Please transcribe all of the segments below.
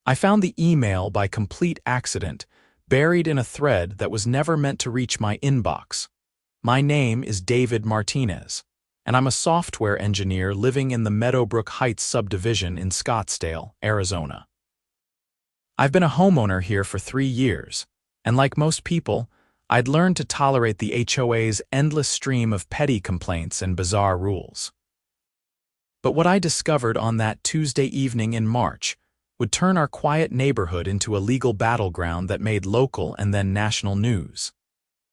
I found the email by complete accident, buried in a thread that was never meant to reach my inbox. My name is David Martinez, and I'm a software engineer living in the Meadowbrook Heights subdivision in Scottsdale, Arizona. I've been a homeowner here for 3 years, and like most people, I'd learned to tolerate the HOA's endless stream of petty complaints and bizarre rules. But what I discovered on that Tuesday evening in March would turn our quiet neighborhood into a legal battleground that made local and then national news.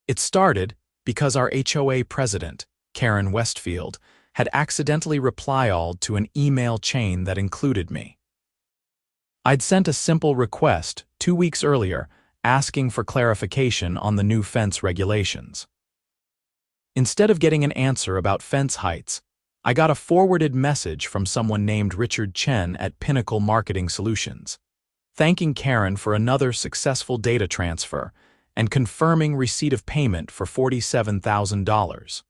It started because our HOA president, Karen Westfield, had accidentally reply-alled to an email chain that included me. I'd sent a simple request 2 weeks earlier asking for clarification on the new fence regulations. Instead of getting an answer about fence heights, I got a forwarded message from someone named Richard Chen at Pinnacle Marketing Solutions, thanking Karen for another successful data transfer and confirming receipt of payment for $47,000.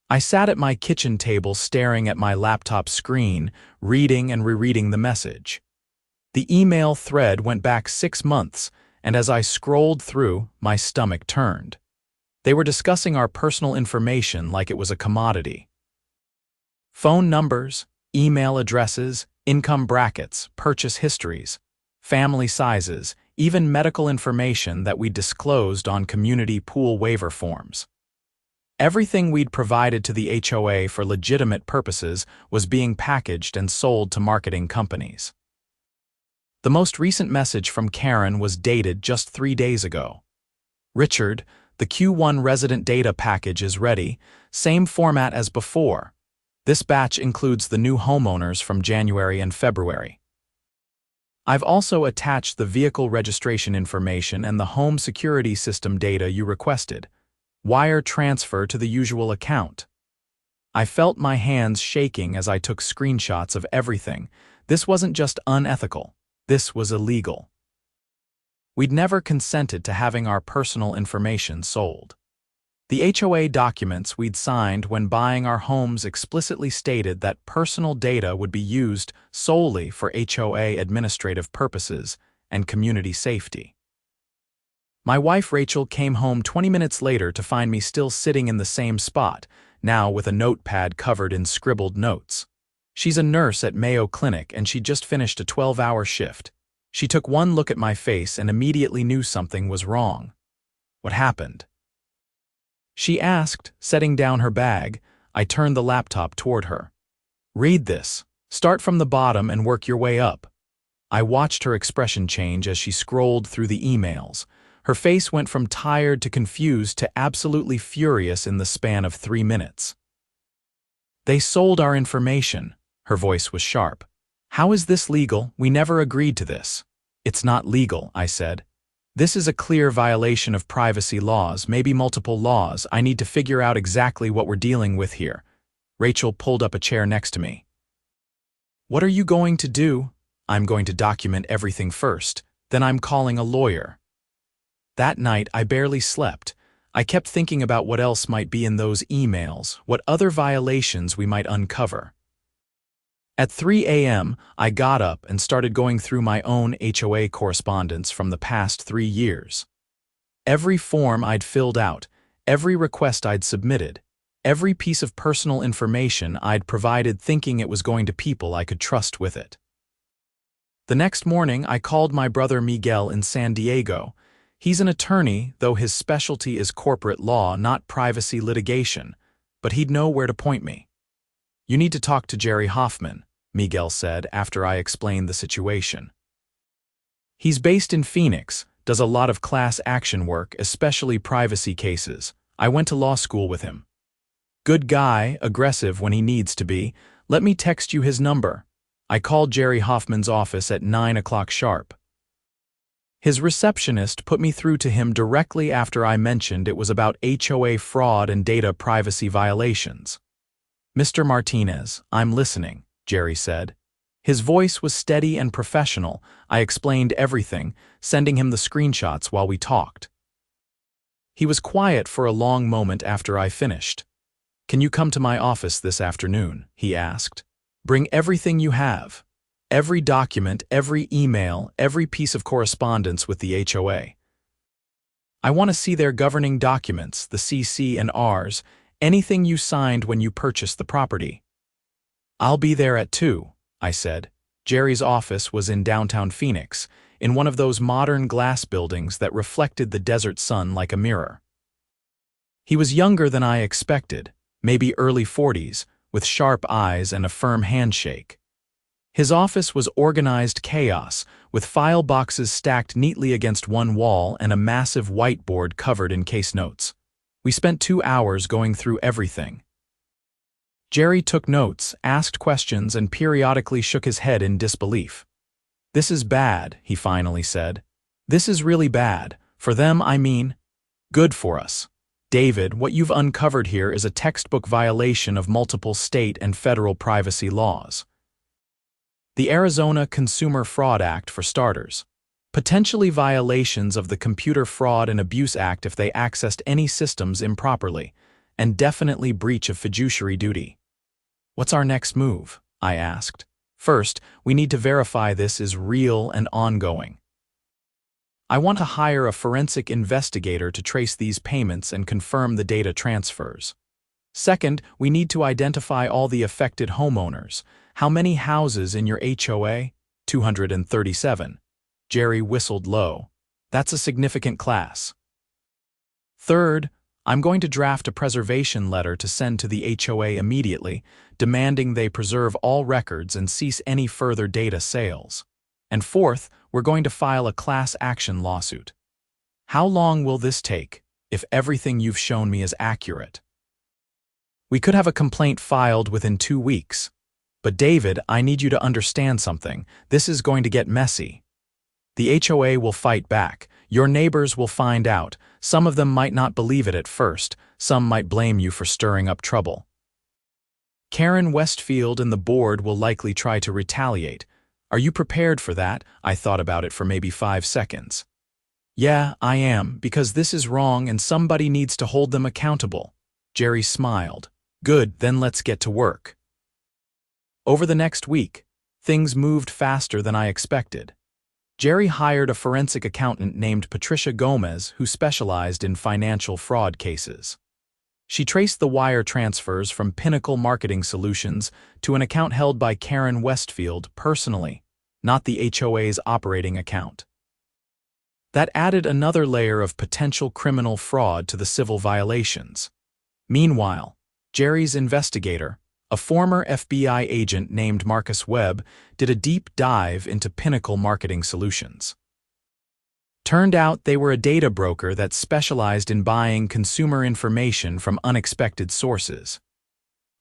I sat at my kitchen table staring at my laptop screen, reading and rereading the message. The email thread went back 6 months, and as I scrolled through, my stomach turned. They were discussing our personal information like it was a commodity. Phone numbers, email addresses, income brackets, purchase histories, family sizes, even medical information that we disclosed on community pool waiver forms. Everything we'd provided to the HOA for legitimate purposes was being packaged and sold to marketing companies. The most recent message from Karen was dated just 3 days ago. Richard, the Q1 resident data package is ready, same format as before. This batch includes the new homeowners from January and February. I've also attached the vehicle registration information and the home security system data you requested. Wire transfer to the usual account. I felt my hands shaking as I took screenshots of everything. This wasn't just unethical. This was illegal. We'd never consented to having our personal information sold. The HOA documents we'd signed when buying our homes explicitly stated that personal data would be used solely for HOA administrative purposes and community safety. My wife Rachel came home 20 minutes later to find me still sitting in the same spot, now with a notepad covered in scribbled notes. She's a nurse at Mayo Clinic and she'd just finished a 12-hour shift. She took one look at my face and immediately knew something was wrong. What happened? She asked, setting down her bag. I turned the laptop toward her. Read this. Start from the bottom and work your way up. I watched her expression change as she scrolled through the emails. Her face went from tired to confused to absolutely furious in the span of 3 minutes. They sold our information. Her voice was sharp. How is this legal? We never agreed to this. It's not legal, I said. This is a clear violation of privacy laws, maybe multiple laws. I need to figure out exactly what we're dealing with here. Rachel pulled up a chair next to me. What are you going to do? I'm going to document everything first, then I'm calling a lawyer. That night, I barely slept. I kept thinking about what else might be in those emails, what other violations we might uncover. At 3 a.m., I got up and started going through my own HOA correspondence from the past 3 years. Every form I'd filled out, every request I'd submitted, every piece of personal information I'd provided thinking it was going to people I could trust with it. The next morning, I called my brother Miguel in San Diego. He's an attorney, though his specialty is corporate law, not privacy litigation, but he'd know where to point me. You need to talk to Jerry Hoffman, Miguel said after I explained the situation. He's based in Phoenix, does a lot of class action work, especially privacy cases. I went to law school with him. Good guy, aggressive when he needs to be. Let me text you his number. I called Jerry Hoffman's office at 9 o'clock sharp. His receptionist put me through to him directly after I mentioned it was about HOA fraud and data privacy violations. Mr. Martinez, I'm listening, Jerry said. His voice was steady and professional. I explained everything, sending him the screenshots while we talked. He was quiet for a long moment after I finished. Can you come to my office this afternoon? He asked. Bring everything you have. Every document, every email, every piece of correspondence with the HOA. I want to see their governing documents, the CC and Rs, anything you signed when you purchased the property. I'll be there at 2, I said. Jerry's office was in downtown Phoenix, in one of those modern glass buildings that reflected the desert sun like a mirror. He was younger than I expected, maybe early 40s, with sharp eyes and a firm handshake. His office was organized chaos, with file boxes stacked neatly against one wall and a massive whiteboard covered in case notes. We spent 2 hours going through everything. Jerry took notes, asked questions, and periodically shook his head in disbelief. "This is bad," he finally said. "This is really bad. For them, I mean, good for us. David, what you've uncovered here is a textbook violation of multiple state and federal privacy laws. The Arizona Consumer Fraud Act, for starters. Potentially violations of the Computer Fraud and Abuse Act if they accessed any systems improperly, and definitely breach of fiduciary duty." "What's our next move?" I asked. "First, we need to verify this is real and ongoing. I want to hire a forensic investigator to trace these payments and confirm the data transfers. Second, we need to identify all the affected homeowners. How many houses in your HOA? 237. Jerry whistled low. "That's a significant class." Third, I'm going to draft a preservation letter to send to the HOA immediately, demanding they preserve all records and cease any further data sales. And fourth, we're going to file a class action lawsuit. How long will this take, if everything you've shown me is accurate? We could have a complaint filed within 2 weeks. But David, I need you to understand something. This is going to get messy. The HOA will fight back. Your neighbors will find out. Some of them might not believe it at first. Some might blame you for stirring up trouble. Karen Westfield and the board will likely try to retaliate. Are you prepared for that? I thought about it for maybe 5 seconds. Yeah, I am, because this is wrong and somebody needs to hold them accountable. Jerry smiled. Good, then let's get to work. Over the next week, things moved faster than I expected. Jerry hired a forensic accountant named Patricia Gomez who specialized in financial fraud cases. She traced the wire transfers from Pinnacle Marketing Solutions to an account held by Karen Westfield personally, not the HOA's operating account. That added another layer of potential criminal fraud to the civil violations. Meanwhile, Jerry's investigator, a former FBI agent named Marcus Webb, did a deep dive into Pinnacle Marketing Solutions. Turned out they were a data broker that specialized in buying consumer information from unexpected sources.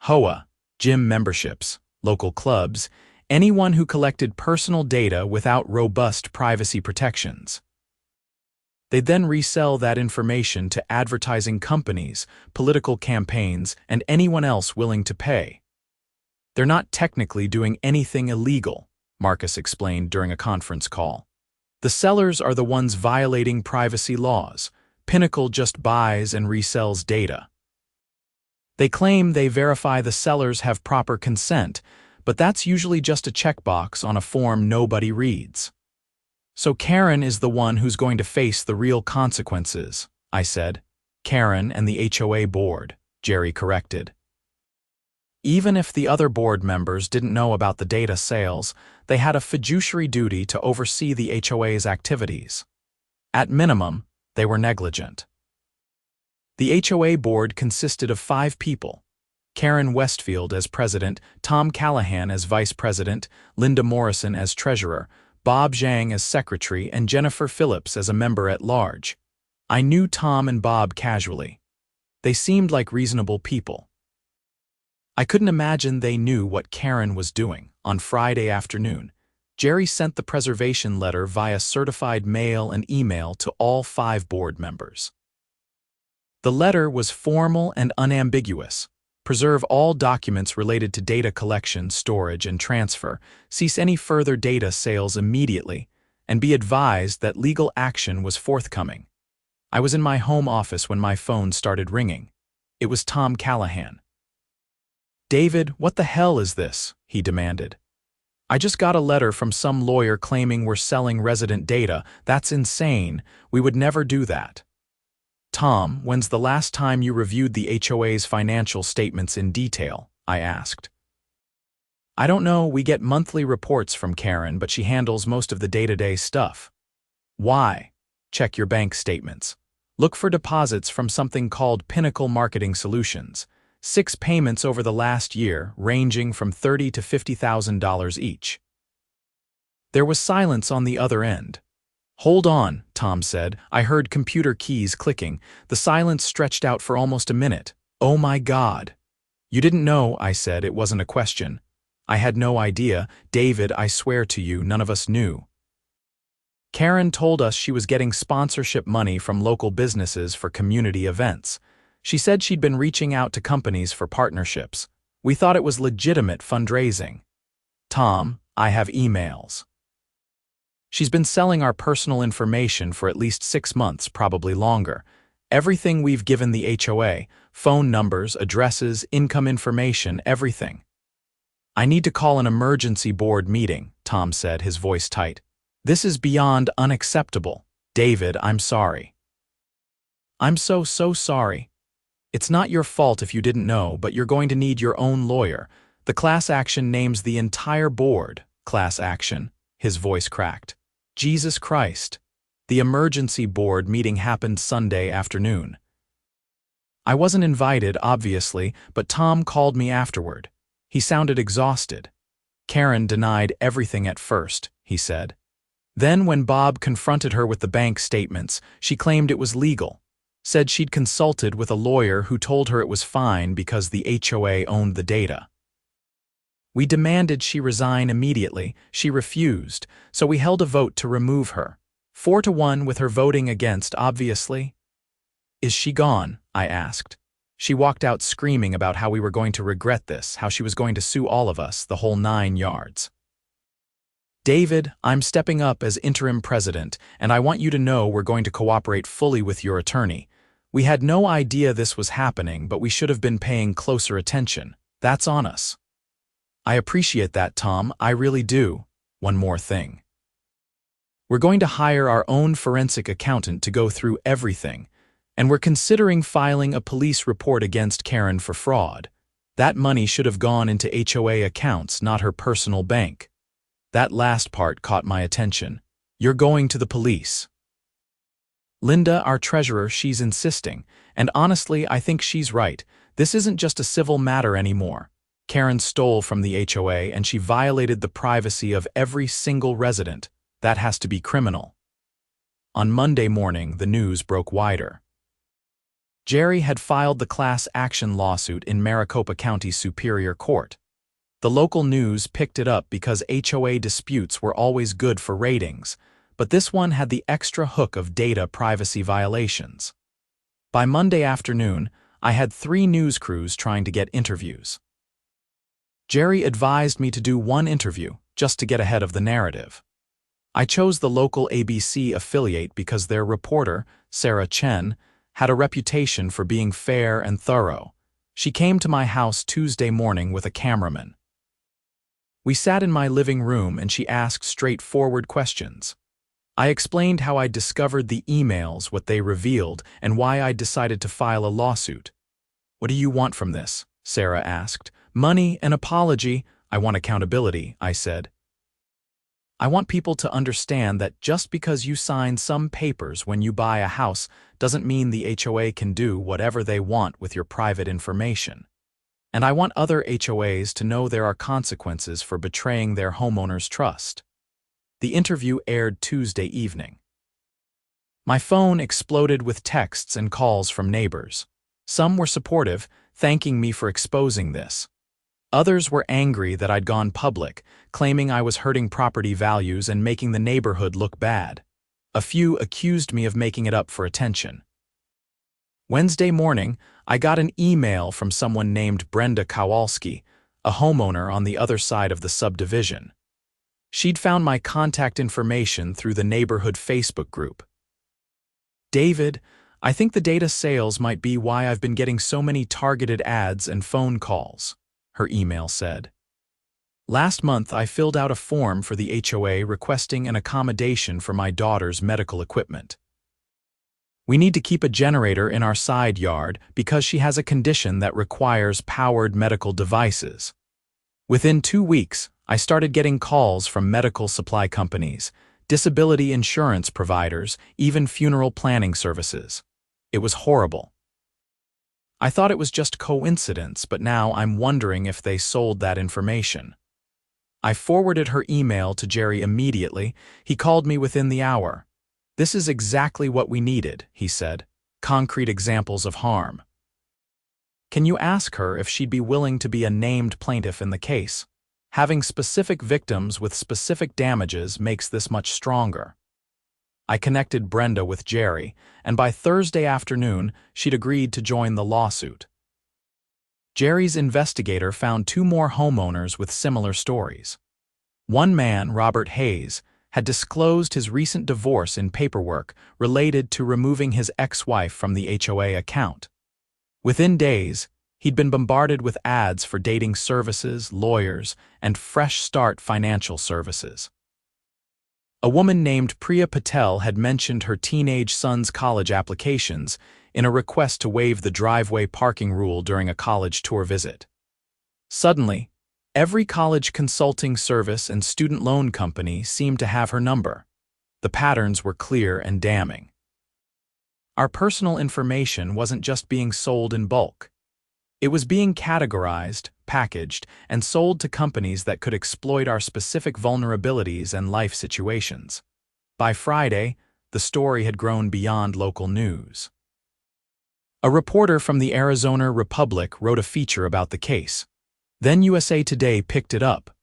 HOA, gym memberships, local clubs, anyone who collected personal data without robust privacy protections. They'd then resell that information to advertising companies, political campaigns, and anyone else willing to pay. They're not technically doing anything illegal, Marcus explained during a conference call. The sellers are the ones violating privacy laws. Pinnacle just buys and resells data. They claim they verify the sellers have proper consent, but that's usually just a checkbox on a form nobody reads. So Karen is the one who's going to face the real consequences, I said. Karen and the HOA board, Jerry corrected. Even if the other board members didn't know about the data sales, they had a fiduciary duty to oversee the HOA's activities. At minimum, they were negligent. The HOA board consisted of 5 people: Karen Westfield as president, Tom Callahan as vice president, Linda Morrison as treasurer, Bob Zhang as secretary, and Jennifer Phillips as a member at large. I knew Tom and Bob casually. They seemed like reasonable people. I couldn't imagine they knew what Karen was doing. On Friday afternoon, Jerry sent the preservation letter via certified mail and email to all 5 board members. The letter was formal and unambiguous. Preserve all documents related to data collection, storage, and transfer. Cease any further data sales immediately, and be advised that legal action was forthcoming. I was in my home office when my phone started ringing. It was Tom Callahan. "David, what the hell is this?" he demanded. I just got a letter from some lawyer claiming we're selling resident data. That's insane. We would never do that. Tom, when's the last time you reviewed the HOA's financial statements in detail? I asked. I don't know, we get monthly reports from Karen, but she handles most of the day-to-day stuff. Why? Check your bank statements. Look for deposits from something called Pinnacle Marketing Solutions. 6 payments over the last year, ranging from $30,000 to $50,000 each. There was silence on the other end. Hold on, Tom said. I heard computer keys clicking. The silence stretched out for almost a minute. Oh my God. You didn't know, I said. It wasn't a question. I had no idea. David, I swear to you, none of us knew. Karen told us she was getting sponsorship money from local businesses for community events. She said she'd been reaching out to companies for partnerships. We thought it was legitimate fundraising. Tom, I have emails. She's been selling our personal information for at least 6 months, probably longer. Everything we've given the HOA, phone numbers, addresses, income information, everything. I need to call an emergency board meeting, Tom said, his voice tight. This is beyond unacceptable. David, I'm sorry. I'm so sorry. It's not your fault if you didn't know, but you're going to need your own lawyer. The class action names the entire board. Class action. His voice cracked. Jesus Christ. The emergency board meeting happened Sunday afternoon. I wasn't invited, obviously, but Tom called me afterward. He sounded exhausted. Karen denied everything at first, he said. Then when Bob confronted her with the bank statements, she claimed it was legal. Said she'd consulted with a lawyer who told her it was fine because the HOA owned the data. We demanded she resign immediately. She refused, so we held a vote to remove her. 4-1 with her voting against, obviously. Is she gone? I asked. She walked out screaming about how we were going to regret this, how she was going to sue all of us, the whole 9 yards. David, I'm stepping up as interim president, and I want you to know we're going to cooperate fully with your attorney. We had no idea this was happening, but we should have been paying closer attention. That's on us. I appreciate that, Tom. I really do. One more thing. We're going to hire our own forensic accountant to go through everything, and we're considering filing a police report against Karen for fraud. That money should have gone into HOA accounts, not her personal bank. That last part caught my attention. You're going to the police. Linda, our treasurer, she's insisting, and honestly, I think she's right. This isn't just a civil matter anymore. Karen stole from the HOA and she violated the privacy of every single resident. That has to be criminal. On Monday morning, the news broke wider. Jerry had filed the class action lawsuit in Maricopa County Superior Court. The local news picked it up because HOA disputes were always good for ratings, but this one had the extra hook of data privacy violations. By Monday afternoon, I had 3 news crews trying to get interviews. Jerry advised me to do 1 interview, just to get ahead of the narrative. I chose the local ABC affiliate because their reporter, Sarah Chen, had a reputation for being fair and thorough. She came to my house Tuesday morning with a cameraman. We sat in my living room and she asked straightforward questions. I explained how I discovered the emails, what they revealed, and why I decided to file a lawsuit. What do you want from this? Sarah asked. Money, an apology. I want accountability, I said. I want people to understand that just because you sign some papers when you buy a house doesn't mean the HOA can do whatever they want with your private information. And I want other HOAs to know there are consequences for betraying their homeowners' trust. The interview aired Tuesday evening. My phone exploded with texts and calls from neighbors. Some were supportive, thanking me for exposing this. Others were angry that I'd gone public, claiming I was hurting property values and making the neighborhood look bad. A few accused me of making it up for attention. Wednesday morning, I got an email from someone named Brenda Kowalski, a homeowner on the other side of the subdivision. She'd found my contact information through the neighborhood Facebook group. David, I think the data sales might be why I've been getting so many targeted ads and phone calls, her email said. Last month, I filled out a form for the HOA requesting an accommodation for my daughter's medical equipment. We need to keep a generator in our side yard because she has a condition that requires powered medical devices. Within 2 weeks, I started getting calls from medical supply companies, disability insurance providers, even funeral planning services. It was horrible. I thought it was just coincidence, but now I'm wondering if they sold that information. I forwarded her email to Jerry immediately. He called me within the hour. "This is exactly what we needed," he said. "Concrete examples of harm. Can you ask her if she'd be willing to be a named plaintiff in the case? Having specific victims with specific damages makes this much stronger." I connected Brenda with Jerry, and by Thursday afternoon, she'd agreed to join the lawsuit. Jerry's investigator found 2 more homeowners with similar stories. One man, Robert Hayes, had disclosed his recent divorce in paperwork related to removing his ex-wife from the HOA account. Within days, he'd been bombarded with ads for dating services, lawyers, and Fresh Start financial services. A woman named Priya Patel had mentioned her teenage son's college applications in a request to waive the driveway parking rule during a college tour visit. Suddenly, every college consulting service and student loan company seemed to have her number. The patterns were clear and damning. Our personal information wasn't just being sold in bulk. It was being categorized, packaged, and sold to companies that could exploit our specific vulnerabilities and life situations. By Friday, the story had grown beyond local news. A reporter from the Arizona Republic wrote a feature about the case. Then USA Today picked it up.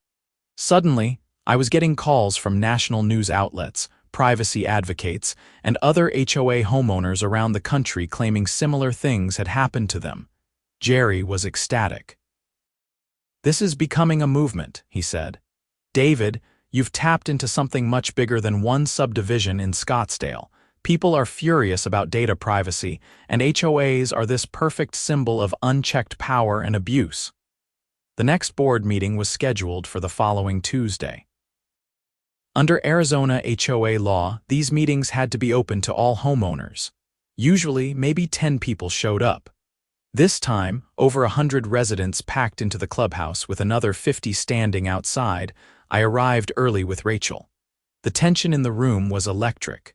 Suddenly, I was getting calls from national news outlets, privacy advocates, and other HOA homeowners around the country claiming similar things had happened to them. Jerry was ecstatic. "This is becoming a movement," he said. "David, you've tapped into something much bigger than one subdivision in Scottsdale. People are furious about data privacy, and HOAs are this perfect symbol of unchecked power and abuse." The next board meeting was scheduled for the following Tuesday. Under Arizona HOA law, these meetings had to be open to all homeowners. Usually, maybe 10 people showed up. This time, over 100 residents packed into the clubhouse with another 50 standing outside. I arrived early with Rachel. The tension in the room was electric.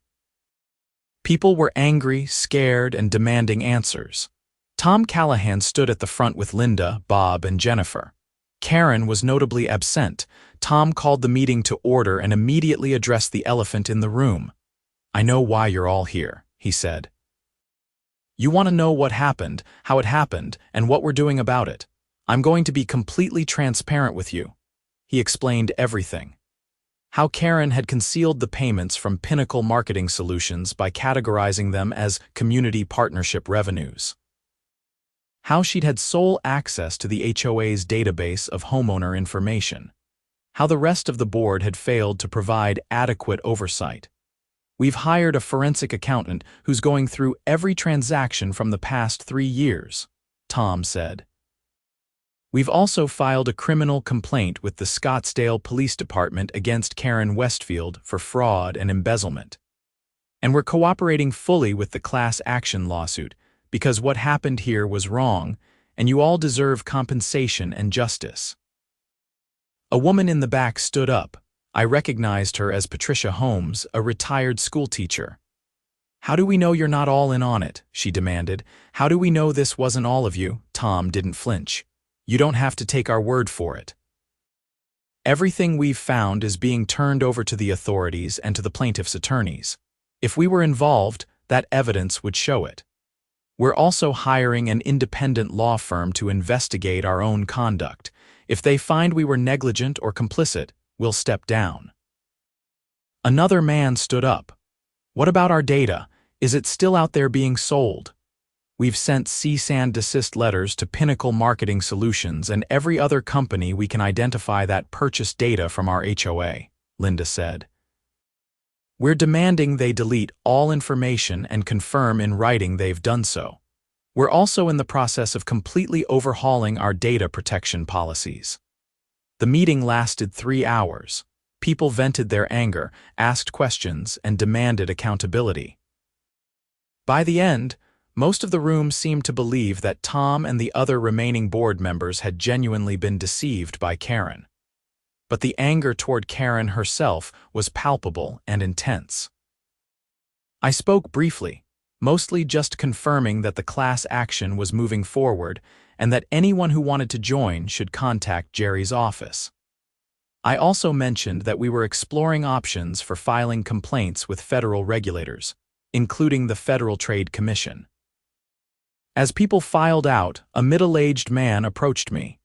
People were angry, scared, and demanding answers. Tom Callahan stood at the front with Linda, Bob, and Jennifer. Karen was notably absent. Tom called the meeting to order and immediately addressed the elephant in the room. "I know why you're all here," he said. "You want to know what happened, how it happened, and what we're doing about it. I'm going to be completely transparent with you." He explained everything. How Karen had concealed the payments from Pinnacle Marketing Solutions by categorizing them as community partnership revenues. How she'd had sole access to the HOA's database of homeowner information. How the rest of the board had failed to provide adequate oversight. "We've hired a forensic accountant who's going through every transaction from the past 3 years," Tom said. "We've also filed a criminal complaint with the Scottsdale Police Department against Karen Westfield for fraud and embezzlement. And we're cooperating fully with the class action lawsuit because what happened here was wrong, and you all deserve compensation and justice." A woman in the back stood up. I recognized her as Patricia Holmes, a retired schoolteacher. "How do we know you're not all in on it?" she demanded. "How do we know this wasn't all of you?" Tom didn't flinch. "You don't have to take our word for it. Everything we've found is being turned over to the authorities and to the plaintiff's attorneys. If we were involved, that evidence would show it. We're also hiring an independent law firm to investigate our own conduct. If they find we were negligent or complicit, we'll step down." Another man stood up. "What about our data? Is it still out there being sold? We've sent cease and desist letters to Pinnacle Marketing Solutions and every other company we can identify that purchased data from our HOA," Linda said. "We're demanding they delete all information and confirm in writing they've done so. We're also in the process of completely overhauling our data protection policies." The meeting lasted 3 hours. People vented their anger, asked questions, and demanded accountability. By the end, most of the room seemed to believe that Tom and the other remaining board members had genuinely been deceived by Karen. But the anger toward Karen herself was palpable and intense. I spoke briefly, mostly just confirming that the class action was moving forward and that anyone who wanted to join should contact Jerry's office. I also mentioned that we were exploring options for filing complaints with federal regulators, including the Federal Trade Commission. As people filed out, a middle-aged man approached me.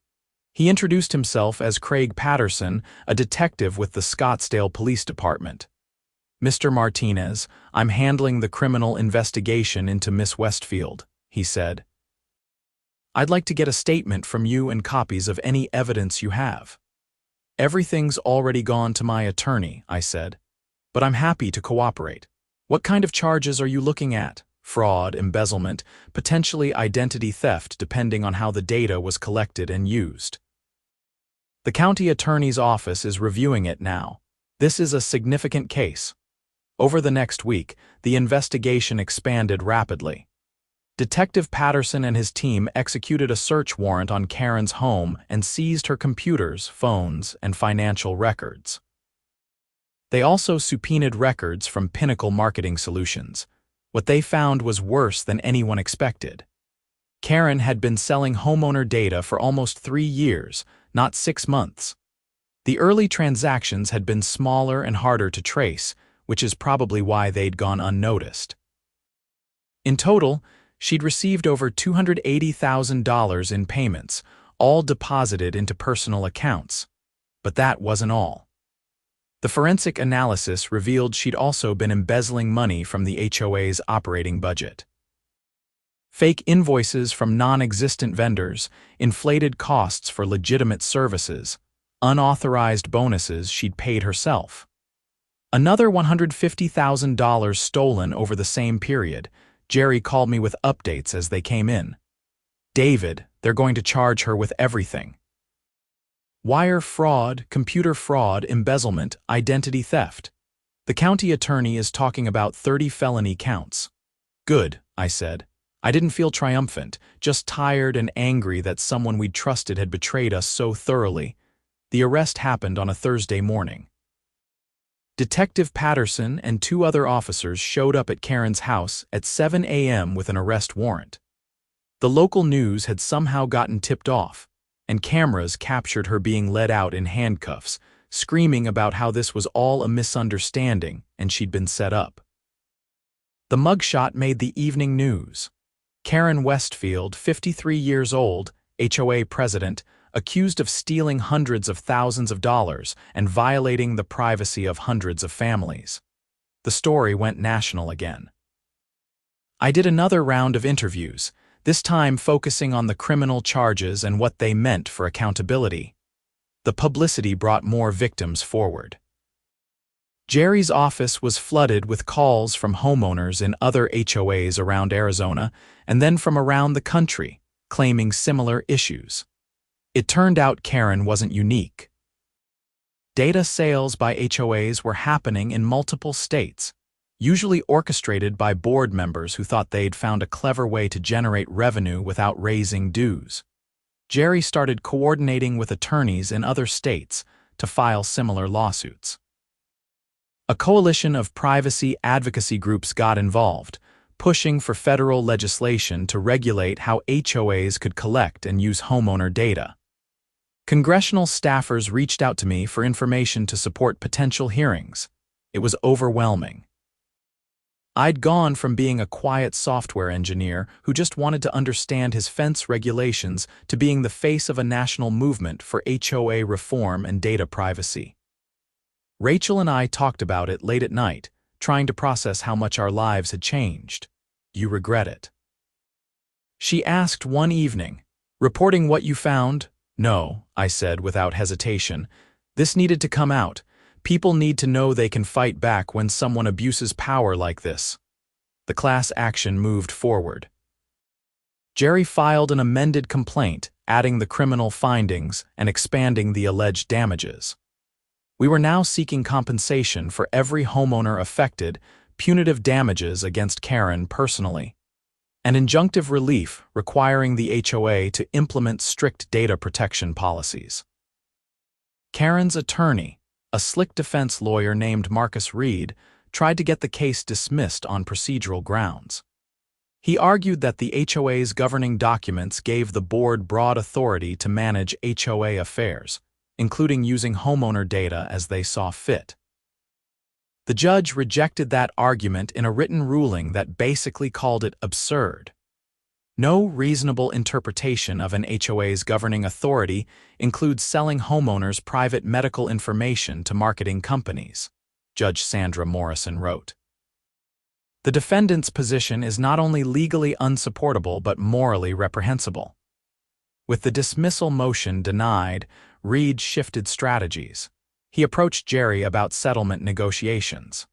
He introduced himself as Craig Patterson, a detective with the Scottsdale Police Department. "Mr. Martinez, I'm handling the criminal investigation into Miss Westfield," he said. "I'd like to get a statement from you and copies of any evidence you have." "Everything's already gone to my attorney," I said, "but I'm happy to cooperate. What kind of charges are you looking at? Fraud, embezzlement, potentially identity theft depending on how the data was collected and used." "The county attorney's office is reviewing it now. This is a significant case." Over the next week, the investigation expanded rapidly. Detective Patterson and his team executed a search warrant on Karen's home and seized her computers, phones, and financial records. They also subpoenaed records from Pinnacle Marketing Solutions. What they found was worse than anyone expected. Karen had been selling homeowner data for almost 3 years, not 6 months. The early transactions had been smaller and harder to trace, which is probably why they'd gone unnoticed. In total, she'd received over $280,000 in payments, all deposited into personal accounts. But that wasn't all. The forensic analysis revealed she'd also been embezzling money from the HOA's operating budget. Fake invoices from non-existent vendors, inflated costs for legitimate services, unauthorized bonuses she'd paid herself. Another $150,000 stolen over the same period. Jerry called me with updates as they came in. "David, they're going to charge her with everything. Wire fraud, computer fraud, embezzlement, identity theft. The county attorney is talking about 30 felony counts." "Good," I said. I didn't feel triumphant, just tired and angry that someone we'd trusted had betrayed us so thoroughly. The arrest happened on a Thursday morning. Detective Patterson and 2 other officers showed up at Karen's house at 7 a.m. with an arrest warrant. The local news had somehow gotten tipped off, and cameras captured her being led out in handcuffs, screaming about how this was all a misunderstanding and she'd been set up. The mugshot made the evening news. Karen Westfield, 53 years old, HOA president, accused of stealing hundreds of thousands of dollars and violating the privacy of hundreds of families. The story went national again. I did another round of interviews, this time focusing on the criminal charges and what they meant for accountability. The publicity brought more victims forward. Jerry's office was flooded with calls from homeowners in other HOAs around Arizona and then from around the country, claiming similar issues. It turned out Karen wasn't unique. Data sales by HOAs were happening in multiple states, usually orchestrated by board members who thought they'd found a clever way to generate revenue without raising dues. Jerry started coordinating with attorneys in other states to file similar lawsuits. A coalition of privacy advocacy groups got involved, pushing for federal legislation to regulate how HOAs could collect and use homeowner data. Congressional staffers reached out to me for information to support potential hearings. It was overwhelming. I'd gone from being a quiet software engineer who just wanted to understand his fence regulations to being the face of a national movement for HOA reform and data privacy. Rachel and I talked about it late at night, trying to process how much our lives had changed. "You regret it?" She asked one evening, "Reporting what you found?" "No," I said without hesitation. "This needed to come out. People need to know they can fight back when someone abuses power like this." The class action moved forward. Jerry filed an amended complaint, adding the criminal findings and expanding the alleged damages. We were now seeking compensation for every homeowner affected, punitive damages against Karen personally, and injunctive relief requiring the HOA to implement strict data protection policies. Karen's attorney, a slick defense lawyer named Marcus Reed, tried to get the case dismissed on procedural grounds. He argued that the HOA's governing documents gave the board broad authority to manage HOA affairs, including using homeowner data as they saw fit. The judge rejected that argument in a written ruling that basically called it absurd. No reasonable interpretation of an HOA's governing authority includes selling homeowners private medical information to marketing companies, Judge Sandra Morrison wrote. The defendant's position is not only legally unsupportable but morally reprehensible. With the dismissal motion denied, Reed shifted strategies. He approached Jerry about settlement negotiations.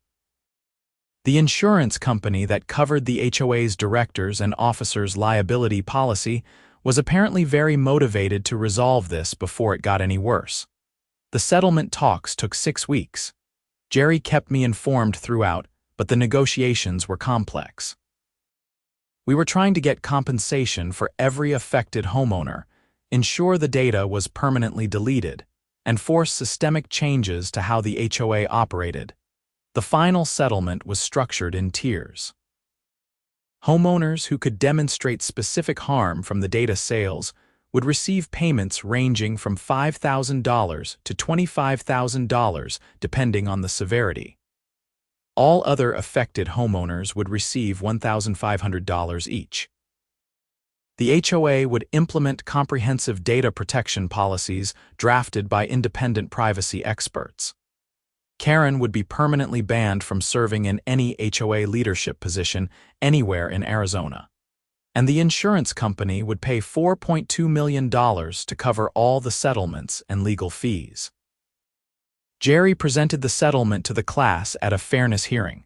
The insurance company that covered the HOA's directors and officers' liability policy was apparently very motivated to resolve this before it got any worse. The settlement talks took 6 weeks. Jerry kept me informed throughout, but the negotiations were complex. We were trying to get compensation for every affected homeowner, ensure the data was permanently deleted, and force systemic changes to how the HOA operated. The final settlement was structured in tiers. Homeowners who could demonstrate specific harm from the data sales would receive payments ranging from $5,000 to $25,000 depending on the severity. All other affected homeowners would receive $1,500 each. The HOA would implement comprehensive data protection policies drafted by independent privacy experts. Karen would be permanently banned from serving in any HOA leadership position anywhere in Arizona. And the insurance company would pay $4.2 million to cover all the settlements and legal fees. Jerry presented the settlement to the class at a fairness hearing.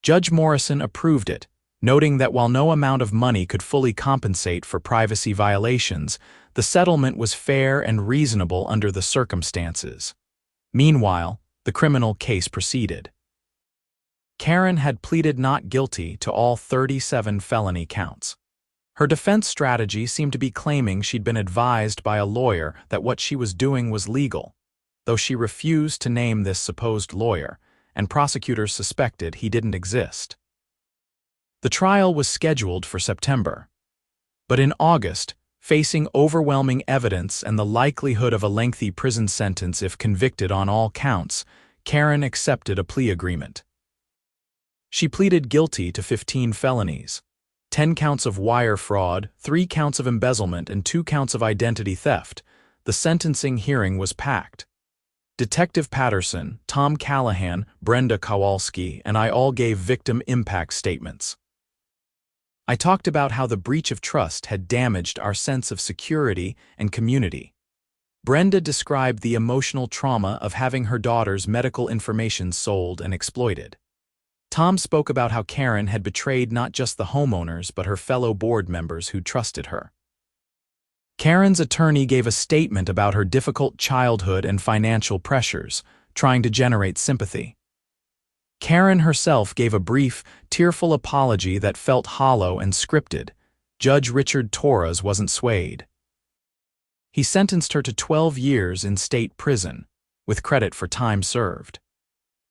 Judge Morrison approved it, noting that while no amount of money could fully compensate for privacy violations, the settlement was fair and reasonable under the circumstances. Meanwhile, the criminal case proceeded. Karen had pleaded not guilty to all 37 felony counts. Her defense strategy seemed to be claiming she'd been advised by a lawyer that what she was doing was legal, though she refused to name this supposed lawyer, and prosecutors suspected he didn't exist. The trial was scheduled for September. But in August, facing overwhelming evidence and the likelihood of a lengthy prison sentence if convicted on all counts, Karen accepted a plea agreement. She pleaded guilty to 15 felonies, 10 counts of wire fraud, 3 counts of embezzlement, and 2 counts of identity theft. The sentencing hearing was packed. Detective Patterson, Tom Callahan, Brenda Kowalski, and I all gave victim impact statements. I talked about how the breach of trust had damaged our sense of security and community. Brenda described the emotional trauma of having her daughter's medical information sold and exploited. Tom spoke about how Karen had betrayed not just the homeowners but her fellow board members who trusted her. Karen's attorney gave a statement about her difficult childhood and financial pressures, trying to generate sympathy. Karen herself gave a brief, tearful apology that felt hollow and scripted. Judge Richard Torres wasn't swayed. He sentenced her to 12 years in state prison, with credit for time served.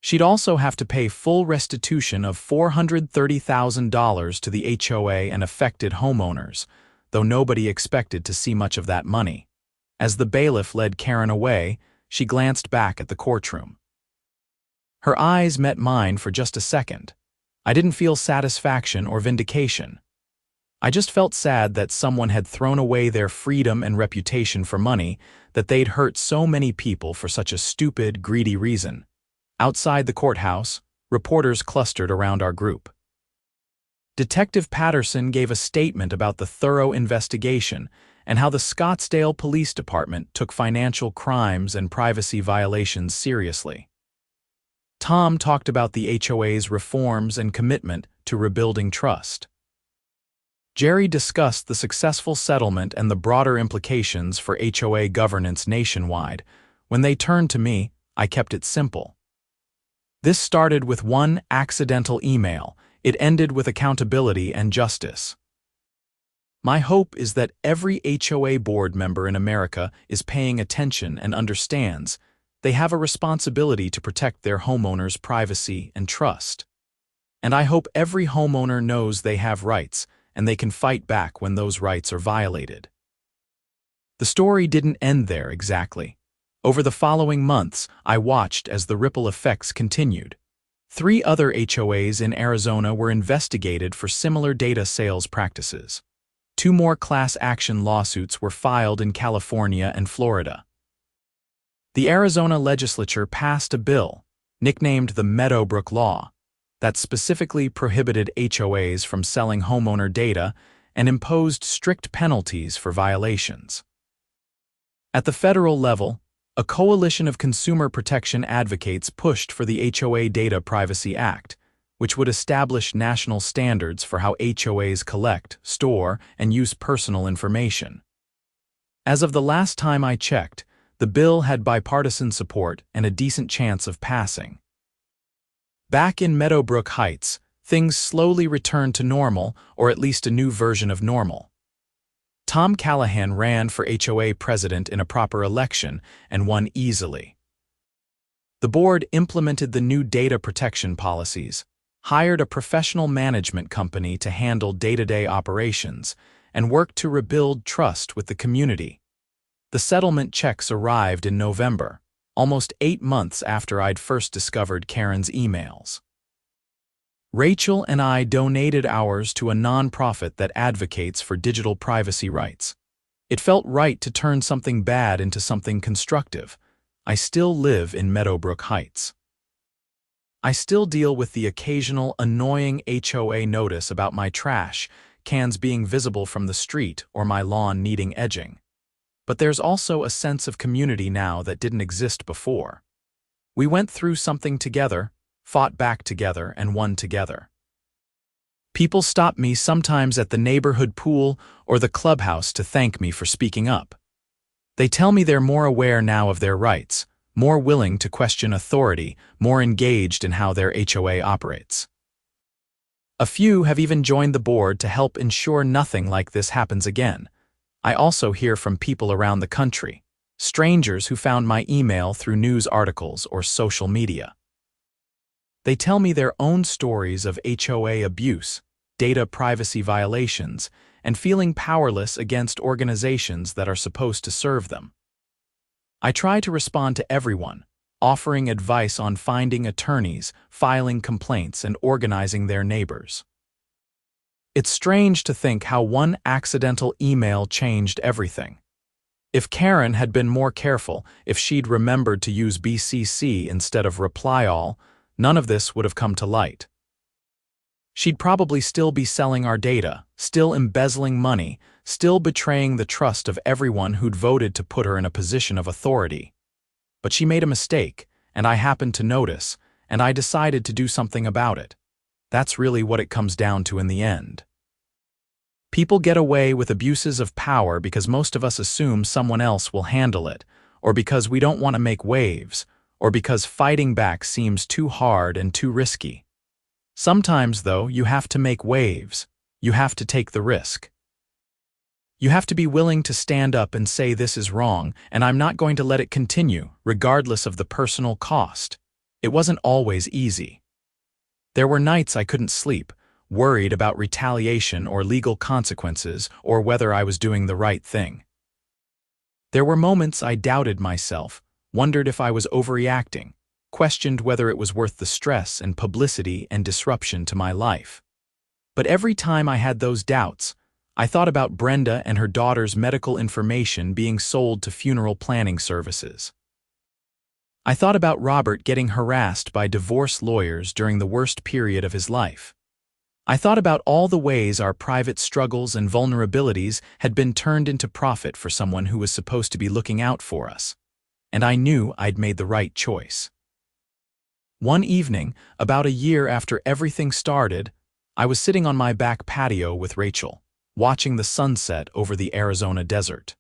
She'd also have to pay full restitution of $430,000 to the HOA and affected homeowners, though nobody expected to see much of that money. As the bailiff led Karen away, she glanced back at the courtroom. Her eyes met mine for just a second. I didn't feel satisfaction or vindication. I just felt sad that someone had thrown away their freedom and reputation for money, that they'd hurt so many people for such a stupid, greedy reason. Outside the courthouse, reporters clustered around our group. Detective Patterson gave a statement about the thorough investigation and how the Scottsdale Police Department took financial crimes and privacy violations seriously. Tom talked about the HOA's reforms and commitment to rebuilding trust. Jerry discussed the successful settlement and the broader implications for HOA governance nationwide. When they turned to me, I kept it simple. This started with one accidental email. It ended with accountability and justice. My hope is that every HOA board member in America is paying attention and understands they have a responsibility to protect their homeowners' privacy and trust. And I hope every homeowner knows they have rights and they can fight back when those rights are violated. The story didn't end there exactly. Over the following months, I watched as the ripple effects continued. 3 other HOAs in Arizona were investigated for similar data sales practices. 2 more class action lawsuits were filed in California and Florida. The Arizona legislature passed a bill, nicknamed the Meadowbrook Law, that specifically prohibited HOAs from selling homeowner data and imposed strict penalties for violations. At the federal level, a coalition of consumer protection advocates pushed for the HOA Data Privacy Act, which would establish national standards for how HOAs collect, store, and use personal information. As of the last time I checked, the bill had bipartisan support and a decent chance of passing. Back in Meadowbrook Heights, things slowly returned to normal, or at least a new version of normal. Tom Callahan ran for HOA president in a proper election and won easily. The board implemented the new data protection policies, hired a professional management company to handle day-to-day operations, and worked to rebuild trust with the community. The settlement checks arrived in November, almost 8 months after I'd first discovered Karen's emails. Rachel and I donated ours to a nonprofit that advocates for digital privacy rights. It felt right to turn something bad into something constructive. I still live in Meadowbrook Heights. I still deal with the occasional annoying HOA notice about my trash cans being visible from the street or my lawn needing edging. But there's also a sense of community now that didn't exist before. We went through something together, fought back together, and won together. People stop me sometimes at the neighborhood pool or the clubhouse to thank me for speaking up. They tell me they're more aware now of their rights, more willing to question authority, more engaged in how their HOA operates. A few have even joined the board to help ensure nothing like this happens again. I also hear from people around the country, strangers who found my email through news articles or social media. They tell me their own stories of HOA abuse, data privacy violations, and feeling powerless against organizations that are supposed to serve them. I try to respond to everyone, offering advice on finding attorneys, filing complaints, and organizing their neighbors. It's strange to think how one accidental email changed everything. If Karen had been more careful, if she'd remembered to use BCC instead of reply all, none of this would have come to light. She'd probably still be selling our data, still embezzling money, still betraying the trust of everyone who'd voted to put her in a position of authority. But she made a mistake, and I happened to notice, and I decided to do something about it. That's really what it comes down to in the end. People get away with abuses of power because most of us assume someone else will handle it, or because we don't want to make waves, or because fighting back seems too hard and too risky. Sometimes, though, you have to make waves. You have to take the risk. You have to be willing to stand up and say this is wrong, and I'm not going to let it continue, regardless of the personal cost. It wasn't always easy. There were nights I couldn't sleep, worried about retaliation or legal consequences or whether I was doing the right thing. There were moments I doubted myself, wondered if I was overreacting, questioned whether it was worth the stress and publicity and disruption to my life. But every time I had those doubts, I thought about Brenda and her daughter's medical information being sold to funeral planning services. I thought about Robert getting harassed by divorce lawyers during the worst period of his life. I thought about all the ways our private struggles and vulnerabilities had been turned into profit for someone who was supposed to be looking out for us. And I knew I'd made the right choice. One evening, about a year after everything started, I was sitting on my back patio with Rachel, watching the sunset over the Arizona desert.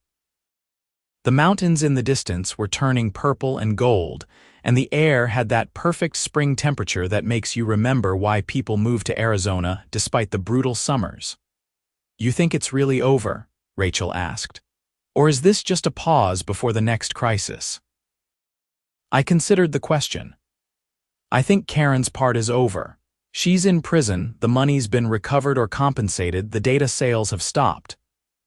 The mountains in the distance were turning purple and gold, and the air had that perfect spring temperature that makes you remember why people move to Arizona despite the brutal summers. "You think it's really over?" Rachel asked. "Or is this just a pause before the next crisis?" I considered the question. I think Karen's part is over. She's in prison, the money's been recovered or compensated, the data sales have stopped.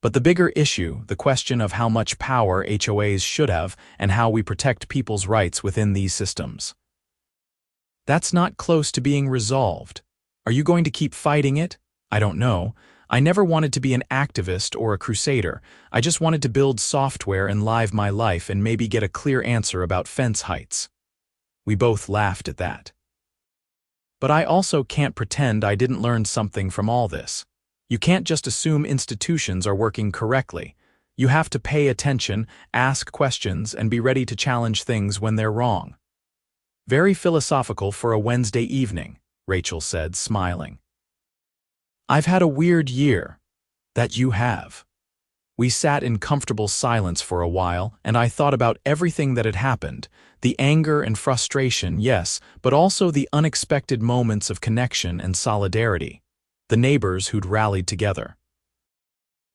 But the bigger issue, the question of how much power HOAs should have and how we protect people's rights within these systems. That's not close to being resolved. Are you going to keep fighting it? I don't know. I never wanted to be an activist or a crusader. I just wanted to build software and live my life and maybe get a clear answer about fence heights. We both laughed at that. But I also can't pretend I didn't learn something from all this. You can't just assume institutions are working correctly. You have to pay attention, ask questions, and be ready to challenge things when they're wrong. "Very philosophical for a Wednesday evening," Rachel said, smiling. "I've had a weird year." "That you have." We sat in comfortable silence for a while, and I thought about everything that had happened. The anger and frustration, yes, but also the unexpected moments of connection and solidarity. The neighbors who'd rallied together.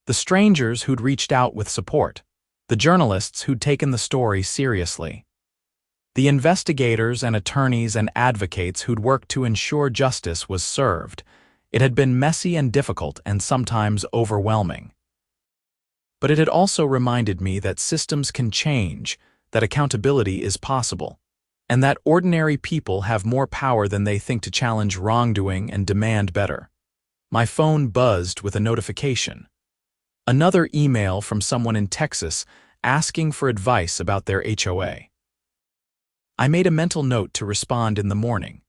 The strangers who'd reached out with support. The journalists who'd taken the story seriously. The investigators and attorneys and advocates who'd worked to ensure justice was served. It had been messy and difficult and sometimes overwhelming. But it had also reminded me that systems can change, that accountability is possible, and that ordinary people have more power than they think to challenge wrongdoing and demand better. My phone buzzed with a notification. Another email from someone in Texas asking for advice about their HOA. I made a mental note to respond in the morning.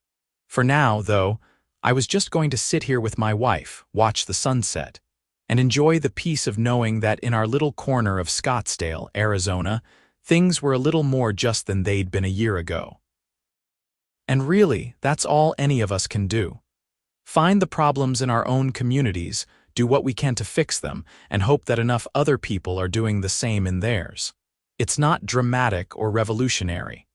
For now, though, I was just going to sit here with my wife, watch the sunset, and enjoy the peace of knowing that in our little corner of Scottsdale, Arizona, things were a little more just than they'd been a year ago. And really, that's all any of us can do. Find the problems in our own communities, do what we can to fix them, and hope that enough other people are doing the same in theirs. It's not dramatic or revolutionary.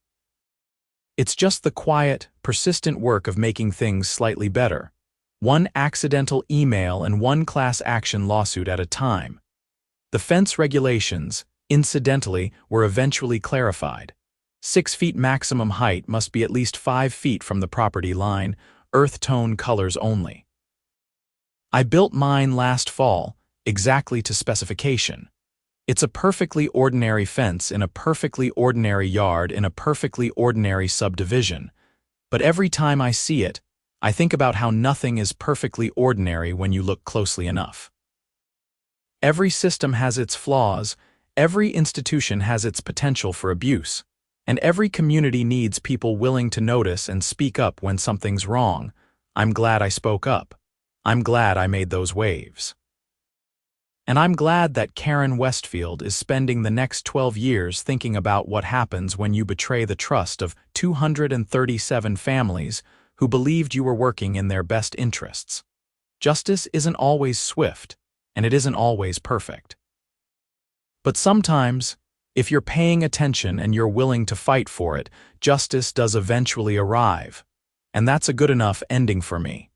It's just the quiet, persistent work of making things slightly better. One accidental email and one class action lawsuit at a time. The fence regulations, incidentally, were eventually clarified. 6 feet maximum height must be at least 5 feet from the property line, earth tone colors only. I built mine last fall, exactly to specification. It's a perfectly ordinary fence in a perfectly ordinary yard in a perfectly ordinary subdivision. But every time I see it, I think about how nothing is perfectly ordinary when you look closely enough. Every system has its flaws, every institution has its potential for abuse, and every community needs people willing to notice and speak up when something's wrong. I'm glad I spoke up. I'm glad I made those waves. And I'm glad that Karen Westfield is spending the next 12 years thinking about what happens when you betray the trust of 237 families who believed you were working in their best interests. Justice isn't always swift, and it isn't always perfect. But sometimes, if you're paying attention and you're willing to fight for it, justice does eventually arrive. And that's a good enough ending for me.